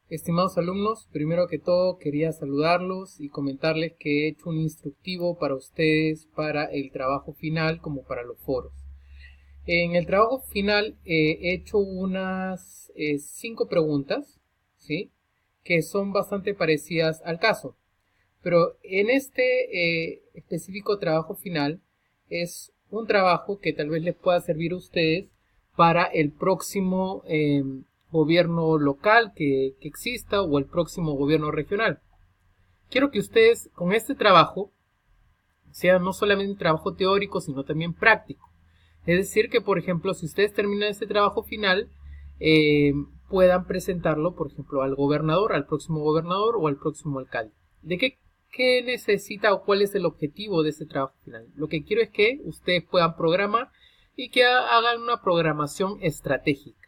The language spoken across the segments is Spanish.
Estimados alumnos, primero que todo quería saludarlos y comentarles que he hecho un instructivo para ustedes para el trabajo final como para los foros. En el trabajo final he hecho unas 5 preguntas, ¿sí? Que son bastante parecidas al caso. Pero en este específico trabajo final es un trabajo que tal vez les pueda servir a ustedes para el próximo gobierno local que exista o el próximo gobierno regional. Quiero que ustedes con este trabajo sea no solamente un trabajo teórico, sino también práctico. Es decir, que por ejemplo, si ustedes terminan este trabajo final, eh, puedan presentarlo, por ejemplo, al gobernador, al próximo gobernador o al próximo alcalde. ¿De qué necesita o cuál es el objetivo de este trabajo final? Lo que quiero es que ustedes puedan programar y que hagan una programación estratégica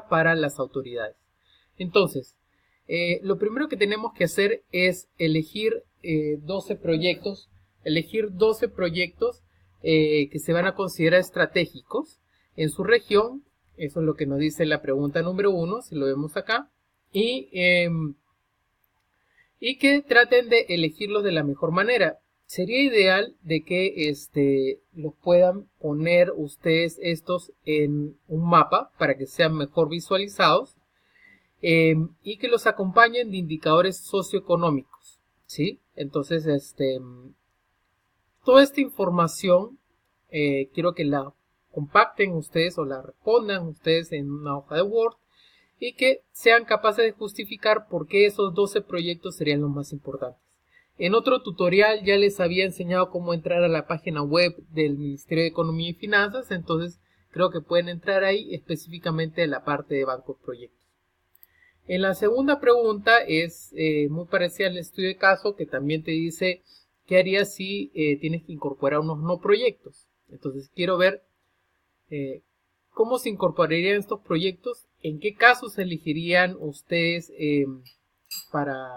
para las autoridades. Entonces, lo primero que tenemos que hacer es elegir 12 proyectos, que se van a considerar estratégicos en su región. Eso es lo que nos dice la pregunta número 1, si lo vemos acá. Y que traten de elegirlos de la mejor manera. Sería ideal de que los puedan poner ustedes estos en un mapa para que sean mejor visualizados y que los acompañen de indicadores socioeconómicos, ¿sí? Entonces, toda esta información quiero que la compacten ustedes o la respondan ustedes en una hoja de Word y que sean capaces de justificar por qué esos 12 proyectos serían los más importantes. En otro tutorial ya les había enseñado cómo entrar a la página web del Ministerio de Economía y Finanzas, entonces creo que pueden entrar ahí específicamente en la parte de bancos proyectos. En la segunda pregunta es muy parecida al estudio de caso, que también te dice qué harías si tienes que incorporar unos no proyectos. Entonces quiero ver cómo se incorporarían estos proyectos, en qué casos elegirían ustedes para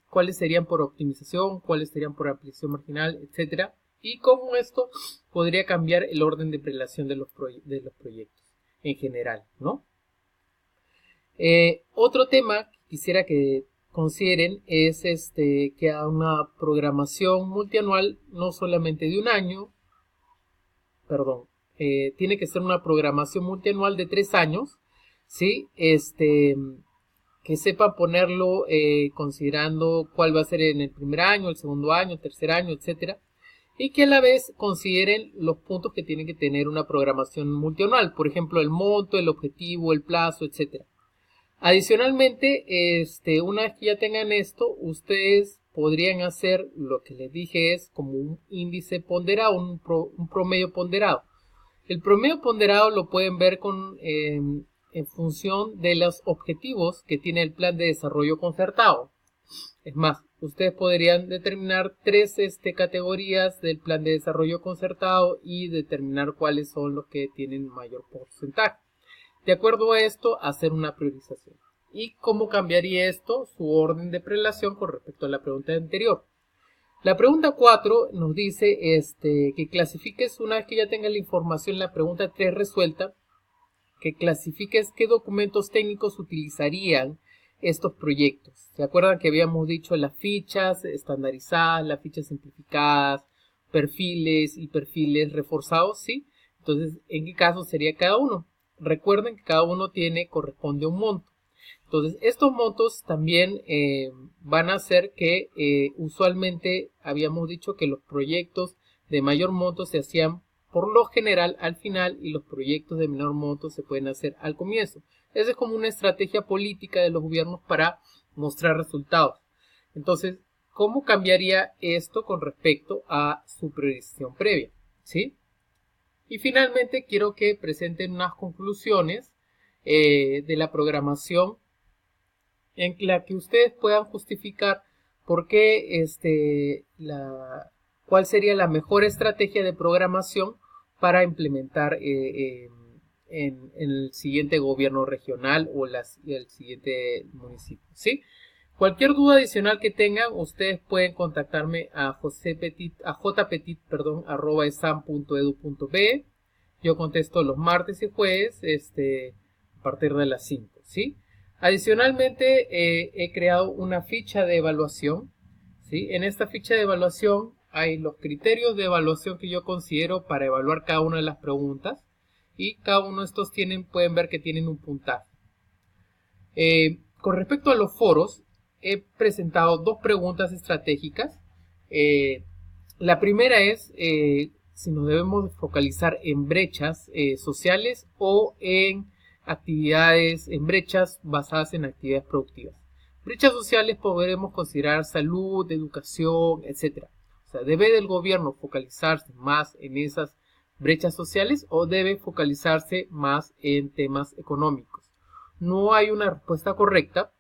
cuáles serían por optimización, cuáles serían por ampliación marginal, etcétera, y cómo esto podría cambiar el orden de prelación de los proyectos en general, ¿no? Otro tema que quisiera que consideren es que haga una programación multianual, no solamente de un año, perdón, tiene que ser una programación multianual de 3 años, ¿sí? Que sepa ponerlo considerando cuál va a ser en el primer año, el segundo año, el tercer año, etcétera, y que a la vez consideren los puntos que tiene que tener una programación multianual, por ejemplo, el monto, el objetivo, el plazo, etcétera. Adicionalmente, una vez que ya tengan esto, ustedes podrían hacer lo que les dije es como un índice ponderado, un promedio ponderado. El promedio ponderado lo pueden ver en función de los objetivos que tiene el plan de desarrollo concertado. Es más, ustedes podrían determinar 3 categorías del plan de desarrollo concertado y determinar cuáles son los que tienen mayor porcentaje. De acuerdo a esto, hacer una priorización. ¿Y cómo cambiaría esto su orden de prelación con respecto a la pregunta anterior? La pregunta 4 nos dice que clasifiques, una vez que ya tenga la información, la pregunta 3 resuelta, que clasifiques qué documentos técnicos utilizarían estos proyectos. ¿Se acuerdan que habíamos dicho las fichas estandarizadas, las fichas simplificadas, perfiles y perfiles reforzados? ¿Sí? Entonces, ¿en qué caso sería cada uno? Recuerden que cada uno corresponde a un monto. Entonces, estos montos también van a hacer que usualmente habíamos dicho que los proyectos de mayor monto se hacían por lo general al final y los proyectos de menor monto se pueden hacer al comienzo. Esa es como una estrategia política de los gobiernos para mostrar resultados. Entonces, ¿cómo cambiaría esto con respecto a su priorización previa? ¿Sí? Y finalmente quiero que presenten unas conclusiones de la programación en la que ustedes puedan justificar por qué cuál sería la mejor estrategia de programación para implementar en el siguiente gobierno regional o el siguiente municipio, ¿sí? Cualquier duda adicional que tengan, ustedes pueden contactarme a jpetit@esam.edu.be. Yo contesto los martes y jueves a partir de las 5, ¿sí? Adicionalmente, he creado una ficha de evaluación, ¿sí? En esta ficha de evaluación hay los criterios de evaluación que yo considero para evaluar cada una de las preguntas, y cada uno de estos pueden ver que tienen un puntaje. Con respecto a los foros, he presentado dos preguntas estratégicas. La primera es si nos debemos focalizar en brechas sociales o en actividades, en brechas basadas en actividades productivas. Brechas sociales podremos considerar salud, educación, etc. O sea, ¿debe el gobierno focalizarse más en esas brechas sociales o debe focalizarse más en temas económicos? No hay una respuesta correcta.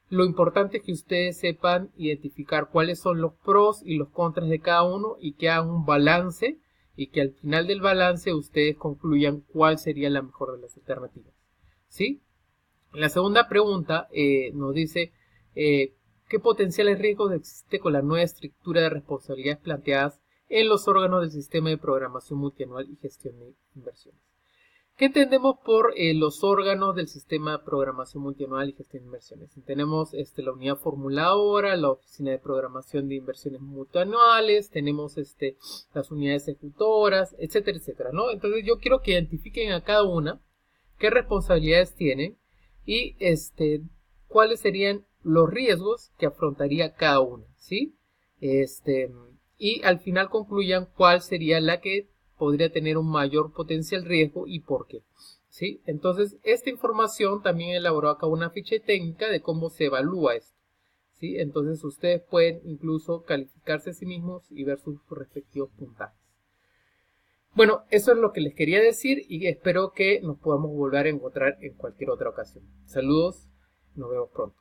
Lo importante es que ustedes sepan identificar cuáles son los pros y los contras de cada uno y que hagan un balance, y que al final del balance ustedes concluyan cuál sería la mejor de las alternativas. ¿Sí? La segunda pregunta nos dice ¿qué potenciales riesgos existe con la nueva estructura de responsabilidades planteadas en los órganos del sistema de programación multianual y gestión de inversiones? ¿Qué entendemos por los órganos del sistema de programación multianual y gestión de inversiones? Tenemos la unidad formuladora, la oficina de programación de inversiones multianuales, tenemos las unidades ejecutoras, etcétera, etcétera, ¿no? Entonces yo quiero que identifiquen a cada una qué responsabilidades tienen y cuáles serían los riesgos que afrontaría cada una, ¿sí? Y al final concluyan cuál sería la que podría tener un mayor potencial riesgo y por qué. ¿Sí? Entonces, esta información también elaboró acá una ficha técnica de cómo se evalúa esto. ¿Sí? Entonces, ustedes pueden incluso calificarse a sí mismos y ver sus respectivos puntajes. Bueno, eso es lo que les quería decir y espero que nos podamos volver a encontrar en cualquier otra ocasión. Saludos, nos vemos pronto.